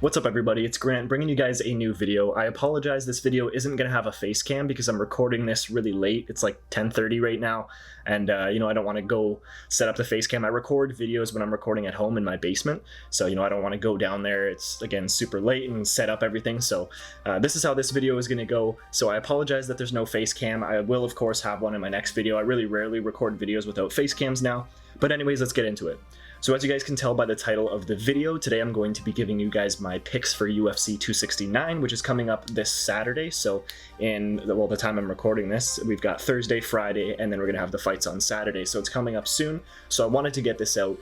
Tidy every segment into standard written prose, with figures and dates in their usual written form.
What's up everybody, it's Grant bringing you guys a new video. I apologize, this video isn't going to have a face cam because I'm recording this really late. It's like 10:30 right now, and I don't want to go set up the face cam. I record videos when I'm recording at home in my basement, so I don't want to go down there. It's again super late and set up everything, so this is how this video is going to go. So I apologize that there's no face cam. I will of course have one in my next video. I really rarely record videos without face cams now, but anyways, let's get into it. So as you guys can tell by the title of the video, today I'm going to be giving you guys my picks for UFC 269, which is coming up this Saturday. So in the time I'm recording this, we've got Thursday, Friday, and then we're going to have the fights on Saturday. So it's coming up soon. So I wanted to get this out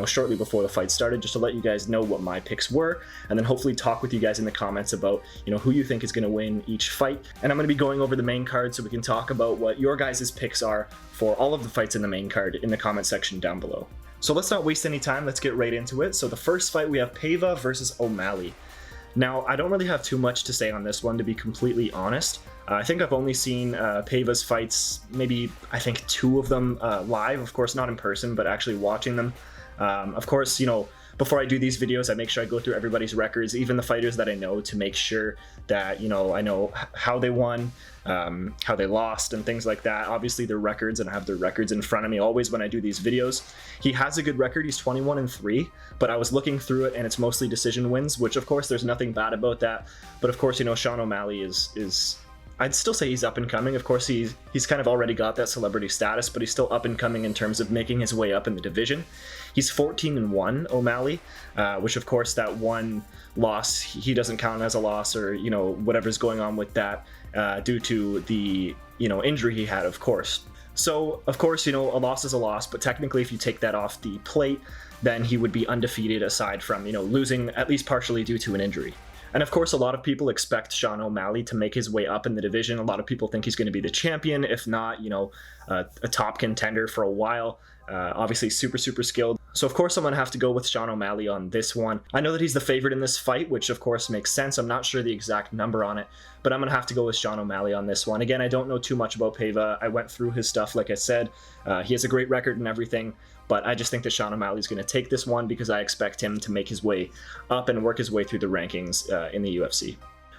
shortly before the fight started, just to let you guys know what my picks were, and then hopefully talk with you guys in the comments about, who you think is going to win each fight. And I'm going to be going over the main card so we can talk about what your guys' picks are for all of the fights in the main card in the comment section down below. So let's not waste any time, let's get right into it. So the first fight, we have Paiva versus O'Malley. Now, I don't really have too much to say on this one, to be completely honest. I think I've only seen Paiva's fights, maybe I think 2 of them live, of course not in person, but actually watching them. Of course, before I do these videos, I make sure I go through everybody's records, even the fighters that I know, to make sure that, I know how they won, how they lost, and things like that. Obviously, their records, and I have their records in front of me always when I do these videos. He has a good record. He's 21-3, but I was looking through it, and it's mostly decision wins, which, of course, there's nothing bad about that. But, of course, Sean O'Malley is I'd still say he's up and coming. Of course, he's kind of already got that celebrity status, but he's still up and coming in terms of making his way up in the division. He's 14-1, O'Malley, which of course that one loss, he doesn't count as a loss, or whatever's going on with that due to the injury he had, of course. So of course, a loss is a loss, but technically if you take that off the plate, then he would be undefeated aside from losing at least partially due to an injury. And of course, a lot of people expect Sean O'Malley to make his way up in the division. A lot of people think he's going to be the champion, if not, a top contender for a while. Obviously, super skilled. So of course, I'm going to have to go with Sean O'Malley on this one. I know that he's the favorite in this fight, which of course makes sense. I'm not sure the exact number on it, but I'm going to have to go with Sean O'Malley on this one. Again, I don't know too much about Paiva. I went through his stuff, like I said. He has a great record and everything, but I just think that Sean O'Malley is going to take this one because I expect him to make his way up and work his way through the rankings in the UFC.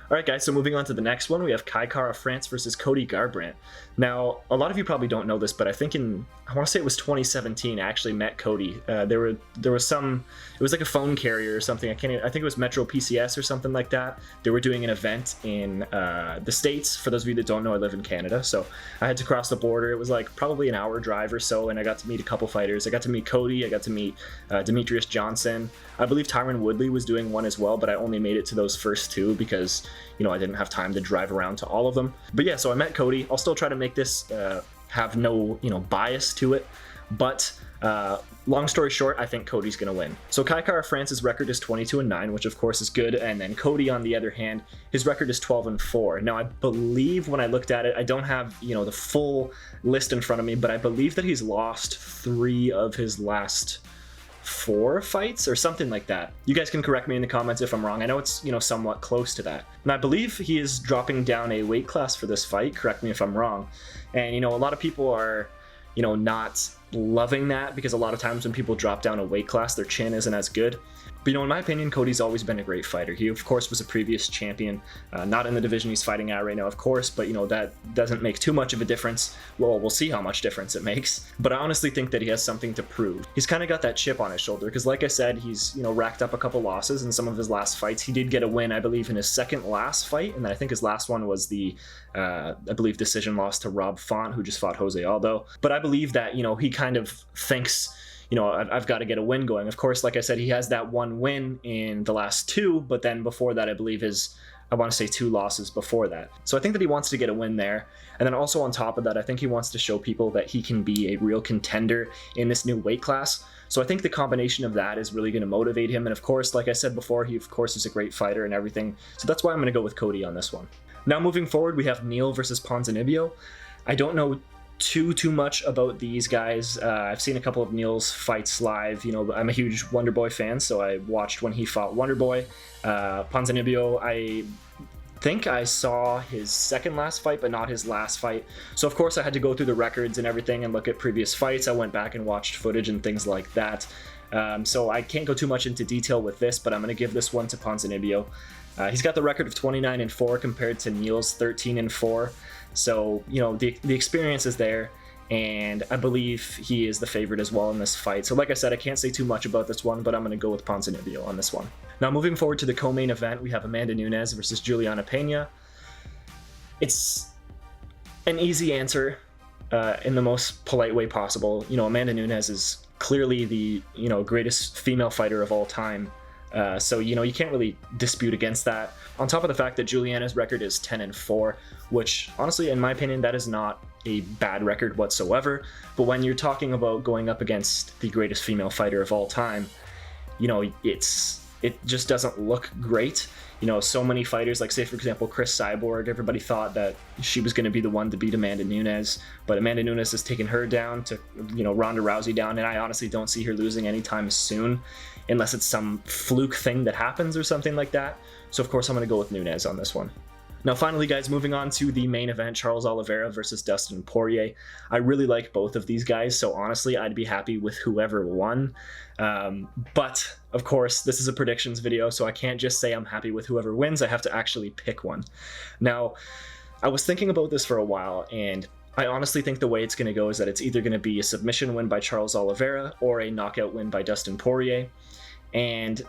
Alright guys, so moving on to the next one, we have Kai Kara-France versus Cody Garbrandt. Now, a lot of you probably don't know this, but I think I want to say it was 2017, I actually met Cody. There was some, it was like a phone carrier or something, I think it was Metro PCS or something like that. They were doing an event in the States. For those of you that don't know, I live in Canada, so I had to cross the border. It was like probably an hour drive or so, and I got to meet a couple fighters. I got to meet Cody, I got to meet Demetrius Johnson. I believe Tyron Woodley was doing one as well, but I only made it to those first 2 because I didn't have time to drive around to all of them. But yeah, so I met Cody. I'll still try to make this have no bias to it, but long story short, I think Cody's gonna win. So Kai Kara-France's record is 22-9, which of course is good, and then Cody, on the other hand, his record is 12-4. Now I believe, when I looked at it, I don't have the full list in front of me, but I believe that he's lost 3 of his last 4 fights or something like that. You guys can correct me in the comments if I'm wrong. I know it's somewhat close to that. And I believe he is dropping down a weight class for this fight. Correct me if I'm wrong. And a lot of people are not loving that, because a lot of times when people drop down a weight class, their chin isn't as good. But in my opinion, Cody's always been a great fighter. He of course was a previous champion, not in the division he's fighting at right now, of course, but that doesn't make too much of a difference. Well, we'll see how much difference it makes. But I honestly think that he has something to prove. He's kind of got that chip on his shoulder, because like I said, he's racked up a couple losses in some of his last fights. He did get a win, I believe, in his second last fight, and then I think his last one was the I believe decision loss to Rob Font, who just fought Jose Aldo. But I believe that he kind of thinks, I've got to get a win going. Of course, like I said, he has that one win in the last 2, but then before that, I believe I want to say 2 losses before that. So I think that he wants to get a win there. And then also on top of that, I think he wants to show people that he can be a real contender in this new weight class. So I think the combination of that is really going to motivate him. And of course, like I said before, he of course is a great fighter and everything. So that's why I'm going to go with Cody on this one. Now moving forward, we have Neal versus Ponzinibbio. I don't know too much about these guys. I've seen a couple of Neal's fights live. I'm a huge Wonderboy fan, so I watched when he fought Wonderboy. Ponzinibbio, think I saw his second last fight, but not his last fight. So of course I had to go through the records and everything and look at previous fights. I went back and watched footage and things like that. So I can't go too much into detail with this, but I'm going to give this one to Ponzinibbio. He's got the record of 29-4 compared to Neal's 13-4. So, you know, the experience is there, and I believe he is the favorite as well in this fight. So like I said, I can't say too much about this one, but I'm going to go with Ponzinibbio on this one. Now moving forward to the co-main event, we have Amanda Nunes versus Julianna Pena. It's an easy answer in the most polite way possible. You know, Amanda Nunes is clearly the, you know, greatest female fighter of all time. So, you know, you can't really dispute against that. On top of the fact that Julianna's record is 10-4, which honestly, in my opinion, that is not a bad record whatsoever. But when you're talking about going up against the greatest female fighter of all time, you know, it just doesn't look great. You know, so many fighters, like say for example Chris Cyborg, everybody thought that she was going to be the one to beat Amanda Nunes, but Amanda Nunes has taken her down to, you know, Ronda Rousey down, and I honestly don't see her losing anytime soon, unless it's some fluke thing that happens or something like that. So of course I'm going to go with Nunes on this one. Now finally, guys, moving on to the main event, Charles Oliveira versus Dustin Poirier. I really like both of these guys, so honestly I'd be happy with whoever won. But of course this is a predictions video, so I can't just say I'm happy with whoever wins. I have to actually pick one. Now, I was thinking about this for a while, and I honestly think the way it's going to go is that it's either going to be a submission win by Charles Oliveira or a knockout win by Dustin Poirier. And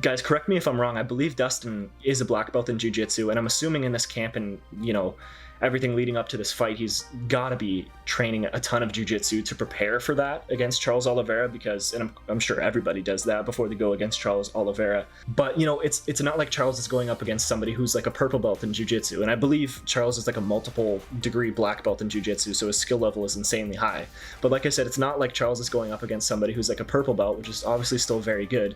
guys, correct me if I'm wrong, I believe Dustin is a black belt in jiu-jitsu, and I'm assuming in this camp and, you know, everything leading up to this fight, he's got to be training a ton of jiu-jitsu to prepare for that against Charles Oliveira, because, and I'm sure everybody does that before they go against Charles Oliveira. But, you know, it's not like Charles is going up against somebody who's like a purple belt in jiu-jitsu, and I believe Charles is like a multiple degree black belt in jiu-jitsu, so his skill level is insanely high. But like I said, it's not like Charles is going up against somebody who's like a purple belt, which is obviously still very good.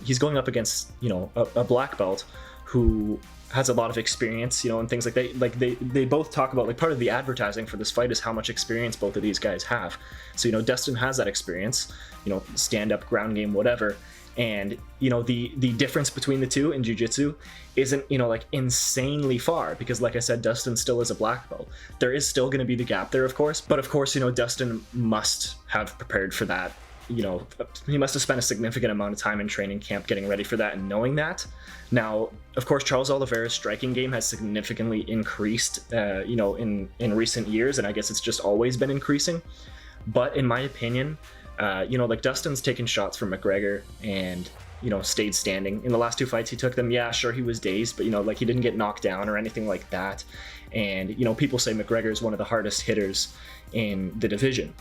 He's going up against, you know, a black belt who has a lot of experience, you know, and things like they both talk about, like, part of the advertising for this fight is how much experience both of these guys have. So, you know, Dustin has that experience, you know, stand up, ground game, whatever. And, you know, the difference between the two in jiu-jitsu isn't, you know, like insanely far, because like I said, Dustin still is a black belt. There is still going to be the gap there, of course, but of course, you know, Dustin must have prepared for that. You know, he must have spent a significant amount of time in training camp getting ready for that and knowing that. Now, of course, Charles Oliveira's striking game has significantly increased, you know, in recent years, and I guess it's just always been increasing. But in my opinion, you know, like, Dustin's taken shots from McGregor and, you know, stayed standing. In the last two fights he took them, yeah, sure, he was dazed, but, you know, like, he didn't get knocked down or anything like that. And, you know, people say McGregor is one of the hardest hitters in the division.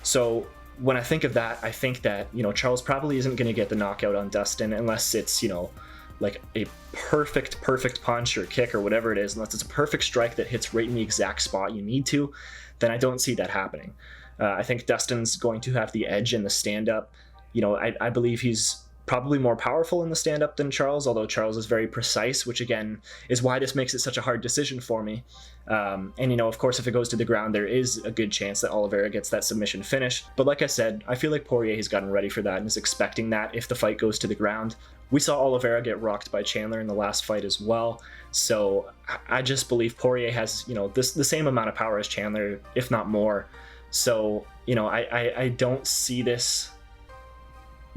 So when I think of that, I think that, you know, Charles probably isn't going to get the knockout on Dustin unless it's, you know, like a perfect punch or kick or whatever it is, unless it's a perfect strike that hits right in the exact spot you need to, then I don't see that happening. I think Dustin's going to have the edge in the stand-up. You know, I believe he's probably more powerful in the stand-up than Charles, although Charles is very precise, which again is why this makes it such a hard decision for me. And, you know, of course, if it goes to the ground, there is a good chance that Oliveira gets that submission finish. But like I said, I feel like Poirier has gotten ready for that and is expecting that if the fight goes to the ground. We saw Oliveira get rocked by Chandler in the last fight as well. So I just believe Poirier has, you know, the same amount of power as Chandler, if not more. So, you know, I don't see this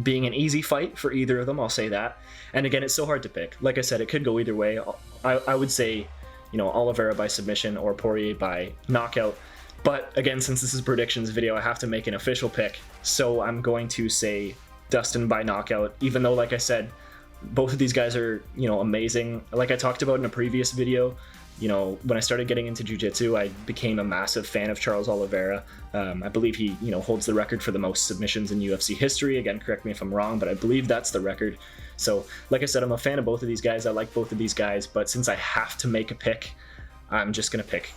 being an easy fight for either of them, I'll say that. And again, it's so hard to pick. Like I said, it could go either way. I would say, you know, Oliveira by submission or Poirier by knockout. But again, since this is a predictions video, I have to make an official pick. So I'm going to say Dustin by knockout, even though, like I said, both of these guys are, you know, amazing. Like I talked about in a previous video, you know, when I started getting into jiu-jitsu, I became a massive fan of Charles Oliveira. I believe he, you know, holds the record for the most submissions in UFC history. Again, correct me if I'm wrong, but I believe that's the record. So, like I said, I'm a fan of both of these guys. I like both of these guys, but since I have to make a pick, I'm just going to pick,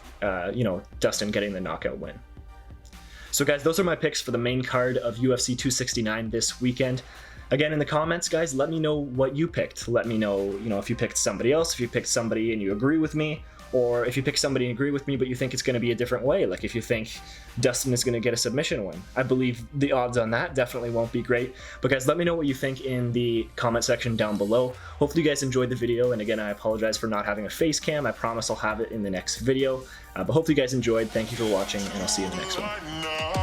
you know, Dustin getting the knockout win. So, guys, those are my picks for the main card of UFC 269 this weekend. Again, in the comments, guys, let me know what you picked. Let me know, you know, if you picked somebody else, if you picked somebody and you agree with me, or if you pick somebody and agree with me but you think it's going to be a different way, like if you think Dustin is going to get a submission win. I believe the odds on that definitely won't be great, but guys, let me know what you think in the comment section down below. Hopefully you guys enjoyed the video, and again, I apologize for not having a face cam. I promise I'll have it in the next video, but hopefully you guys enjoyed. Thank you for watching, and I'll see you in the next one.